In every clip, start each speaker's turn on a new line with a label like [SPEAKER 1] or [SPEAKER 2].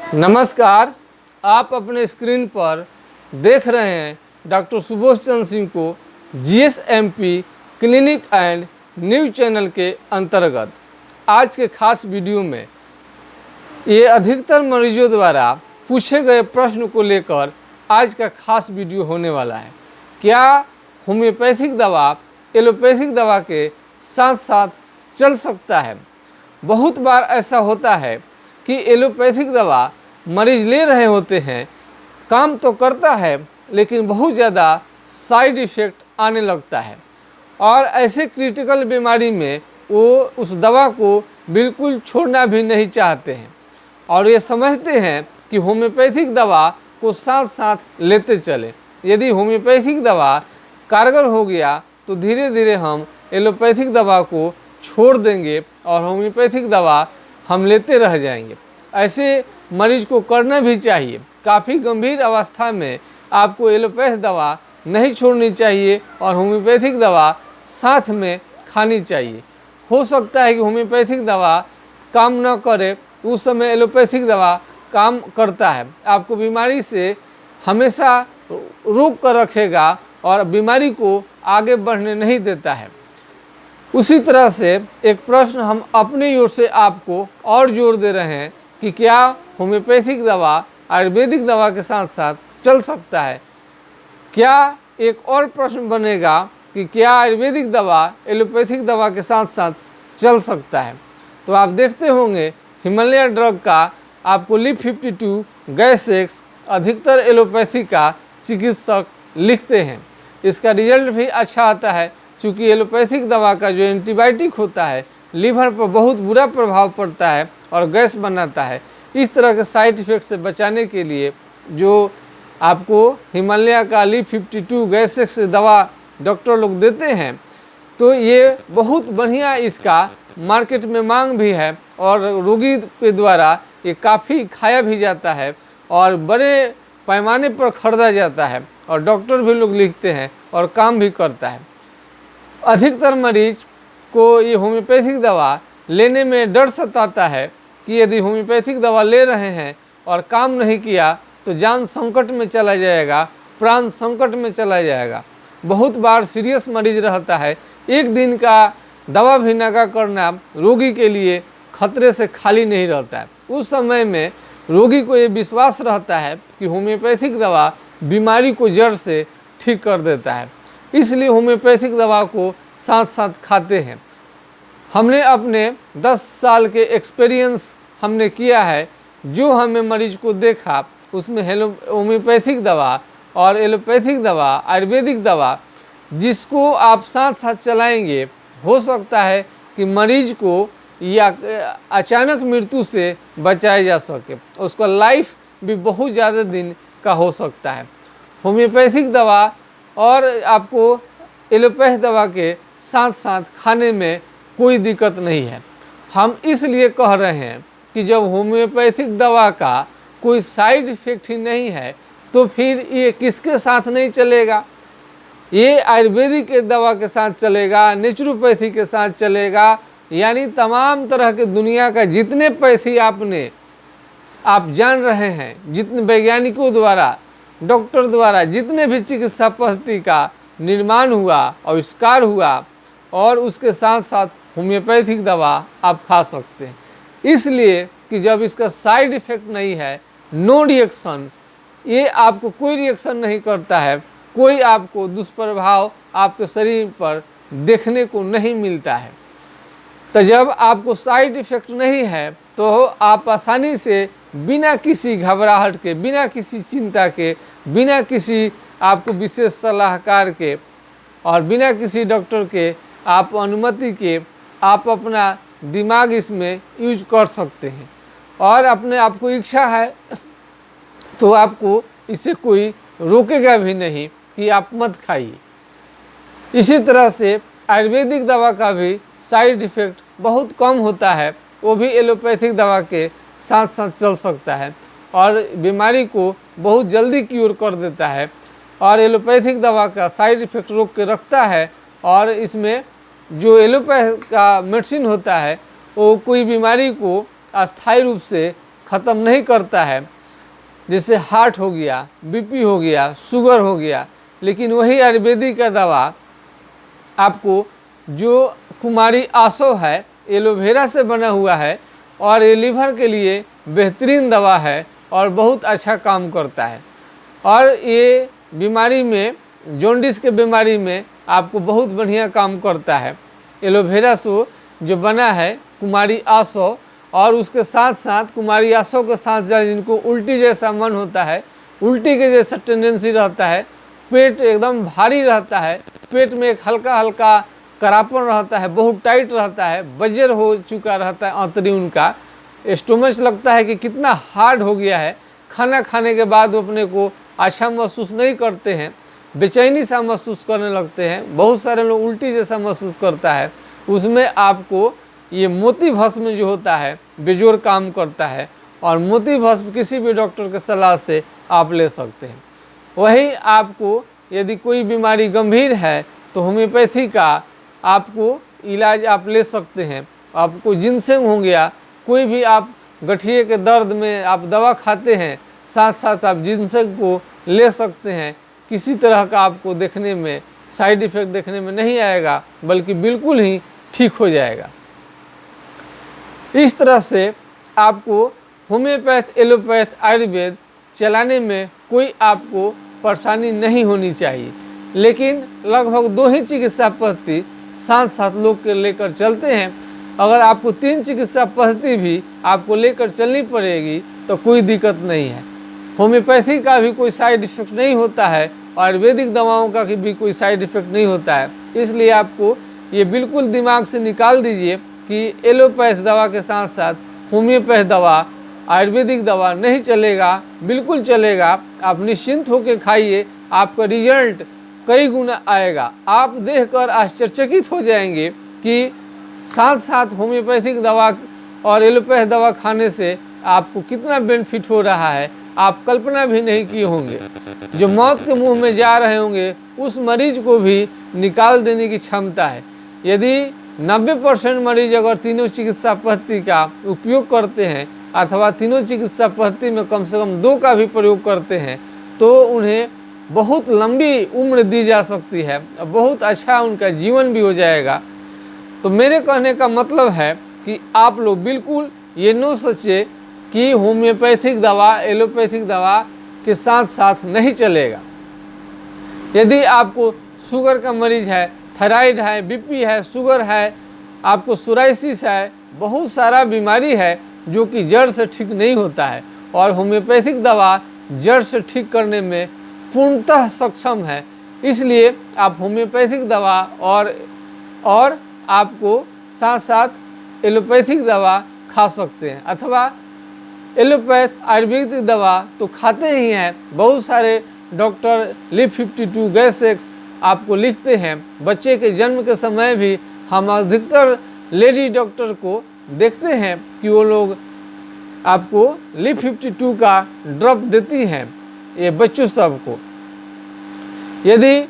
[SPEAKER 1] नमस्कार। आप अपने स्क्रीन पर देख रहे हैं डॉक्टर सुबोध चंद्र सिंह को GSMP clinic and news channel के अंतर्गत आज के खास वीडियो में ये अधिकतर मरीजों द्वारा पूछे गए प्रश्न को लेकर आज का खास वीडियो होने वाला है। क्या होम्योपैथिक दवा एलोपैथिक दवा के साथ साथ चल सकता है? बहुत बार ऐसा होता है कि एलोपैथिक दवा मरीज ले रहे होते हैं, काम तो करता है लेकिन बहुत ज़्यादा साइड इफ़ेक्ट आने लगता है और ऐसे क्रिटिकल बीमारी में वो उस दवा को बिल्कुल छोड़ना भी नहीं चाहते हैं और ये समझते हैं कि होम्योपैथिक दवा को साथ साथ लेते चलें। यदि होम्योपैथिक दवा कारगर हो गया तो धीरे धीरे हम एलोपैथिक दवा को छोड़ देंगे और होम्योपैथिक दवा हम लेते रह जाएंगे। ऐसे मरीज को करना भी चाहिए। काफ़ी गंभीर अवस्था में आपको एलोपैथ दवा नहीं छोड़नी चाहिए और होम्योपैथिक दवा साथ में खानी चाहिए। हो सकता है कि होम्योपैथिक दवा काम न करे, उस समय एलोपैथिक दवा काम करता है, आपको बीमारी से हमेशा रोक कर रखेगा और बीमारी को आगे बढ़ने नहीं देता है। उसी तरह से एक प्रश्न हम अपनी ओर से आपको और जोर दे रहे हैं कि क्या होम्योपैथिक दवा आयुर्वेदिक दवा के साथ साथ चल सकता है? क्या एक और प्रश्न बनेगा कि क्या आयुर्वेदिक दवा एलोपैथिक दवा के साथ साथ चल सकता है? तो आप देखते होंगे हिमालय ड्रग का आपको LIV52 गैस एक्स अधिकतर एलोपैथी का चिकित्सक लिखते हैं। इसका रिजल्ट भी अच्छा आता है क्योंकि एलोपैथिक दवा का जो एंटीबायोटिक होता है लीवर पर बहुत बुरा प्रभाव पड़ता है और गैस बनाता है। इस तरह के साइड इफ़ेक्ट से बचाने के लिए जो आपको हिमालय का LIV52 गैस एक्स दवा डॉक्टर लोग देते हैं, तो ये बहुत बढ़िया इसका मार्केट में मांग भी है और रोगी के द्वारा ये काफ़ी खाया भी जाता है और बड़े पैमाने पर खरीदा जाता है और डॉक्टर भी लोग लिखते हैं और काम भी करता है। अधिकतर मरीज को ये होम्योपैथिक दवा लेने में डर सताता है कि यदि होम्योपैथिक दवा ले रहे हैं और काम नहीं किया तो जान संकट में चला जाएगा, प्राण संकट में चला जाएगा। बहुत बार सीरियस मरीज रहता है, एक दिन का दवा भी नागा करना रोगी के लिए खतरे से खाली नहीं रहता है। उस समय में रोगी को ये विश्वास रहता है कि होम्योपैथिक दवा बीमारी को जड़ से ठीक कर देता है, इसलिए होम्योपैथिक दवा को साथ साथ खाते हैं। हमने अपने 10 साल के एक्सपीरियंस हमने किया है, जो हमें मरीज को देखा उसमें होम्योपैथिक दवा और एलोपैथिक दवा आयुर्वेदिक दवा जिसको आप साथ साथ चलाएंगे, हो सकता है कि मरीज को या अचानक मृत्यु से बचाया जा सके, उसका लाइफ भी बहुत ज़्यादा दिन का हो सकता है। होम्योपैथिक दवा और आपको एलोपैथ दवा के साथ साथ खाने में कोई दिक्कत नहीं है। हम इसलिए कह रहे हैं कि जब होम्योपैथिक दवा का कोई साइड इफ़ेक्ट ही नहीं है तो फिर ये किसके साथ नहीं चलेगा? ये आयुर्वेदिक के दवा के साथ चलेगा, नेचुरोपैथी के साथ चलेगा, यानी तमाम तरह के दुनिया का जितने पैथी आप जान रहे हैं, जितने वैज्ञानिकों द्वारा डॉक्टर द्वारा जितने भी चिकित्सा पद्धति का निर्माण हुआ, आविष्कार हुआ, और उसके साथ साथ होम्योपैथिक दवा आप खा सकते हैं। इसलिए कि जब इसका साइड इफ़ेक्ट नहीं है, नो रिएक्शन, ये आपको कोई रिएक्शन नहीं करता है, कोई आपको दुष्प्रभाव आपके शरीर पर देखने को नहीं मिलता है, तो जब आपको साइड इफ़ेक्ट नहीं है तो आप आसानी से बिना किसी घबराहट के, बिना किसी चिंता के, बिना किसी आपको विशेष सलाहकार के और बिना किसी डॉक्टर के आप अनुमति के आप अपना दिमाग इसमें यूज कर सकते हैं और अपने आपको इच्छा है तो आपको इसे कोई रोकेगा भी नहीं कि आप मत खाइए। इसी तरह से आयुर्वेदिक दवा का भी साइड इफ़ेक्ट बहुत कम होता है, वो भी एलोपैथिक दवा के साथ साथ चल सकता है और बीमारी को बहुत जल्दी क्यूर कर देता है और एलोपैथिक दवा का साइड इफ़ेक्ट रोक के रखता है। और इसमें जो एलोपैथ का मेडिसिन होता है वो कोई बीमारी को अस्थायी रूप से ख़त्म नहीं करता है, जैसे हार्ट हो गया, बीपी हो गया, शुगर हो गया। लेकिन वही आयुर्वेदिक का दवा आपको, जो कुमारी आसो है, एलोवेरा से बना हुआ है और ये लीवर के लिए बेहतरीन दवा है और बहुत अच्छा काम करता है। और ये बीमारी में, जॉन्डिस के बीमारी में आपको बहुत बढ़िया काम करता है। एलोवेरा से जो बना है कुमारी आसो, और उसके साथ साथ कुमारी आसो के साथ जिनको उल्टी जैसा मन होता है, उल्टी के जैसा टेंडेंसी रहता है, पेट एकदम भारी रहता है, पेट में एक हल्का हल्का करापन रहता है, बहुत टाइट रहता है, बजर हो चुका रहता है आंतरी, उनका स्टोमच लगता है कि कितना हार्ड हो गया है, खाना खाने के बाद वो अपने को अच्छा महसूस नहीं करते हैं, बेचैनी सा महसूस करने लगते हैं, बहुत सारे लोग उल्टी जैसा महसूस करता है, उसमें आपको ये मोती भस्म जो होता है बेजोर काम करता है। और मोती भस्म किसी भी डॉक्टर के सलाह से आप ले सकते हैं। वही आपको यदि कोई बीमारी गंभीर है तो होम्योपैथी का आपको इलाज आप ले सकते हैं। आपको जिनसेंग हो गया, कोई भी आप गठिए के दर्द में आप दवा खाते हैं, साथ साथ आप जिनसेंग को ले सकते हैं। किसी तरह का आपको देखने में साइड इफ़ेक्ट देखने में नहीं आएगा, बल्कि बिल्कुल ही ठीक हो जाएगा। इस तरह से आपको होम्योपैथ, एलोपैथ, आयुर्वेद चलाने में कोई आपको परेशानी नहीं होनी चाहिए। लेकिन लगभग 2 ही चिकित्सा पद्धति साथ साथ लोग के लेकर चलते हैं। अगर आपको 3 चिकित्सा पद्धति भी आपको लेकर चलनी पड़ेगी तो कोई दिक्कत नहीं है। होम्योपैथी का भी कोई साइड इफ़ेक्ट नहीं होता है, आयुर्वेदिक दवाओं का भी कोई साइड इफ़ेक्ट नहीं होता है। इसलिए आपको ये बिल्कुल दिमाग से निकाल दीजिए कि एलोपैथ दवा के साथ साथ होम्योपैथ दवा, आयुर्वेदिक दवा नहीं चलेगा, बिल्कुल चलेगा। आप निश्चिंत होकर खाइए, आपका रिजल्ट कई गुना आएगा। आप देखकर आश्चर्यचकित हो जाएंगे कि साथ साथ होम्योपैथिक दवा और एलोपैथ दवा खाने से आपको कितना बेनिफिट हो रहा है, आप कल्पना भी नहीं किए होंगे। जो मौत के मुंह में जा रहे होंगे उस मरीज को भी निकाल देने की क्षमता है। यदि 90% मरीज अगर तीनों चिकित्सा पद्धति का उपयोग करते हैं अथवा तीनों चिकित्सा पद्धति में कम से कम 2 का भी प्रयोग करते हैं तो उन्हें बहुत लंबी उम्र दी जा सकती है, बहुत अच्छा उनका जीवन भी हो जाएगा। तो मेरे कहने का मतलब है कि आप लोग बिल्कुल ये न सोचे कि होम्योपैथिक दवा, एलोपैथिक दवा के साथ साथ नहीं चलेगा। यदि आपको शुगर का मरीज है, थायराइड है, बीपी है, शुगर है, आपको सोराइसिस है, बहुत सारा बीमारी है जो कि जड़ से ठीक नहीं होता है, और होम्योपैथिक दवा जड़ से ठीक करने में पूर्णतः सक्षम है। इसलिए आप होम्योपैथिक दवा और आपको साथ साथ एलोपैथिक दवा खा सकते हैं, अथवा एलोपैथ आयुर्वेदिक दवा तो खाते ही हैं। बहुत सारे डॉक्टर LIV52 गैस एक्स आपको लिखते हैं। बच्चे के जन्म के समय भी हम अधिकतर लेडी डॉक्टर को देखते हैं कि वो लोग आपको LIV52 का ड्रॉप देती हैं ये बच्चों सब को। यदि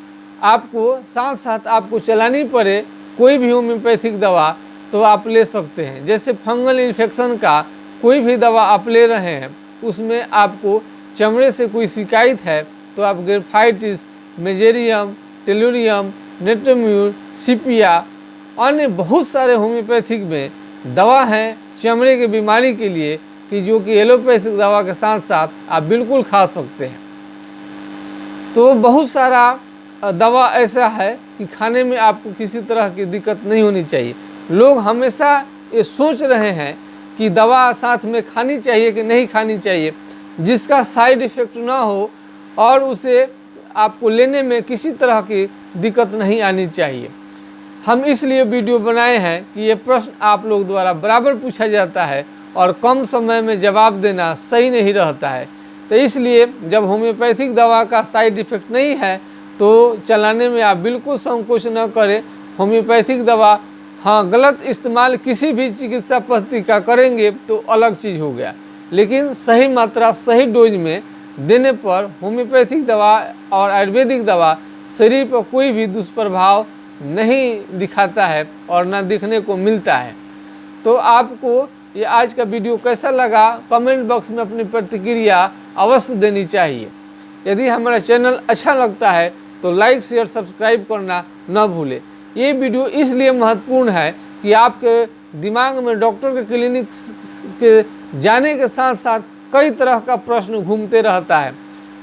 [SPEAKER 1] आपको साथ साथ आपको चलानी पड़े कोई भी होम्योपैथिक दवा तो आप ले सकते हैं। जैसे फंगल इन्फेक्शन का कोई भी दवा आप ले रहे हैं, उसमें आपको चमड़े से कोई शिकायत है तो आप ग्रेफाइटिस, मेजेरियम, टेलुरियम, नेटम्यूर, सीपिया, अन्य बहुत सारे होम्योपैथिक में दवा हैं चमड़े की बीमारी के लिए कि जो कि एलोपैथिक दवा के साथ साथ आप बिल्कुल खा सकते हैं। तो बहुत सारा दवा ऐसा है कि खाने में आपको किसी तरह की दिक्कत नहीं होनी चाहिए। लोग हमेशा ये सोच रहे हैं कि दवा साथ में खानी चाहिए कि नहीं खानी चाहिए, जिसका साइड इफ़ेक्ट ना हो और उसे आपको लेने में किसी तरह की दिक्कत नहीं आनी चाहिए। हम इसलिए वीडियो बनाए हैं कि ये प्रश्न आप लोग द्वारा बराबर पूछा जाता है और कम समय में जवाब देना सही नहीं रहता है। तो इसलिए जब होम्योपैथिक दवा का साइड इफ़ेक्ट नहीं है तो चलाने में आप बिल्कुल संकोच न करें। होम्योपैथिक दवा हाँ गलत इस्तेमाल किसी भी चिकित्सा पद्धति का करेंगे तो अलग चीज़ हो गया, लेकिन सही मात्रा सही डोज में देने पर होम्योपैथिक दवा और आयुर्वेदिक दवा शरीर पर कोई भी दुष्प्रभाव नहीं दिखाता है और ना दिखने को मिलता है। तो आपको ये आज का वीडियो कैसा लगा कमेंट बॉक्स में अपनी प्रतिक्रिया अवश्य देनी चाहिए। यदि हमारा चैनल अच्छा लगता है तो लाइक शेयर सब्सक्राइब करना न भूलें। ये वीडियो इसलिए महत्वपूर्ण है कि आपके दिमाग में डॉक्टर के क्लिनिक के जाने के साथ साथ कई तरह का प्रश्न घूमते रहता है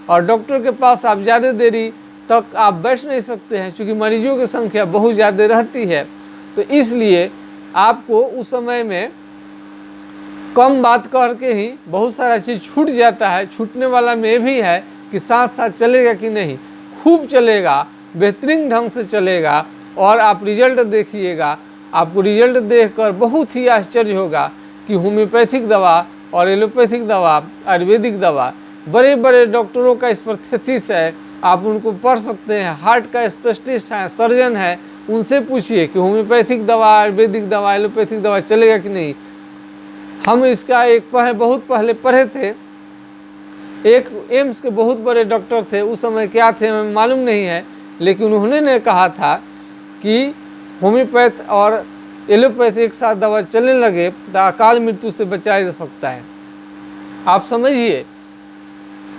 [SPEAKER 1] और डॉक्टर के पास आप ज़्यादा देरी तक आप बैठ नहीं सकते हैं क्योंकि मरीजों की संख्या बहुत ज़्यादा रहती है। तो इसलिए आपको उस समय में कम बात करके ही बहुत सारा चीज़ छूट जाता है। छूटने वाला में भी है कि साथ साथ चलेगा कि नहीं, खूब चलेगा, बेहतरीन ढंग से चलेगा और आप रिजल्ट देखिएगा। आपको रिजल्ट देखकर बहुत ही आश्चर्य होगा कि होम्योपैथिक दवा और एलोपैथिक दवा, आयुर्वेदिक दवा, बड़े बड़े डॉक्टरों का इस पर थीसिस है, आप उनको पढ़ सकते हैं। हार्ट का स्पेशलिस्ट है, सर्जन है, उनसे पूछिए कि होम्योपैथिक दवा, आयुर्वेदिक दवा, एलोपैथिक दवा चलेगा कि नहीं। हम इसका बहुत पहले पढ़े थे। एक एम्स के बहुत बड़े डॉक्टर थे, उस समय क्या थे हमें मालूम नहीं है, लेकिन उन्होंने कहा था कि होम्योपैथ और एलोपैथ एक साथ दवा चलने लगे तो अकाल मृत्यु से बचाया जा सकता है। आप समझिए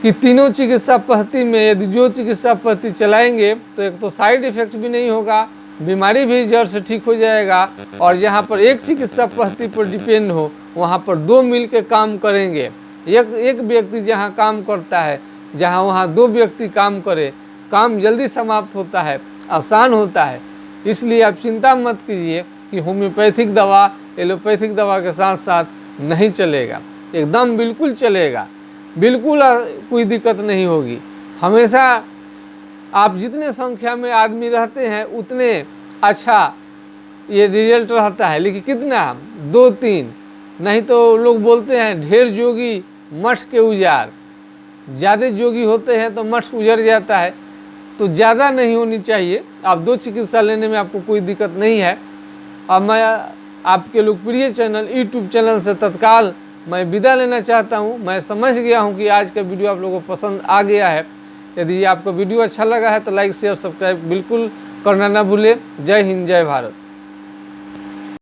[SPEAKER 1] कि तीनों चिकित्सा पद्धति में यदि जो चिकित्सा पद्धति चलाएंगे तो एक तो साइड इफेक्ट भी नहीं होगा, बीमारी भी जड़ से ठीक हो जाएगा, और जहाँ पर एक चिकित्सा पद्धति पर डिपेंड हो वहाँ पर दो मिल के काम करेंगे। एक व्यक्ति जहाँ काम करता है, जहाँ वहाँ दो व्यक्ति काम करे, काम जल्दी समाप्त होता है, आसान होता है। इसलिए आप चिंता मत कीजिए कि होम्योपैथिक दवा एलोपैथिक दवा के साथ साथ नहीं चलेगा, एकदम बिल्कुल चलेगा, बिल्कुल कोई दिक्कत नहीं होगी। हमेशा आप जितने संख्या में आदमी रहते हैं उतने अच्छा ये रिजल्ट रहता है। लेकिन कितना, 2-3, नहीं तो लोग बोलते हैं ढेर जोगी मठ के उजाड़, ज़्यादा जोगी होते हैं तो मठ उजड़ जाता है। तो ज़्यादा नहीं होनी चाहिए। आप 2 चिकित्सा लेने में आपको कोई दिक्कत नहीं है। अब मैं आपके लोकप्रिय चैनल यूट्यूब चैनल से तत्काल मैं विदा लेना चाहता हूं। मैं समझ गया हूं कि आज का वीडियो आप लोगों को पसंद आ गया है। यदि आपको वीडियो अच्छा लगा है तो लाइक शेयर सब्सक्राइब बिल्कुल करना ना भूलें। जय हिंद, जय भारत।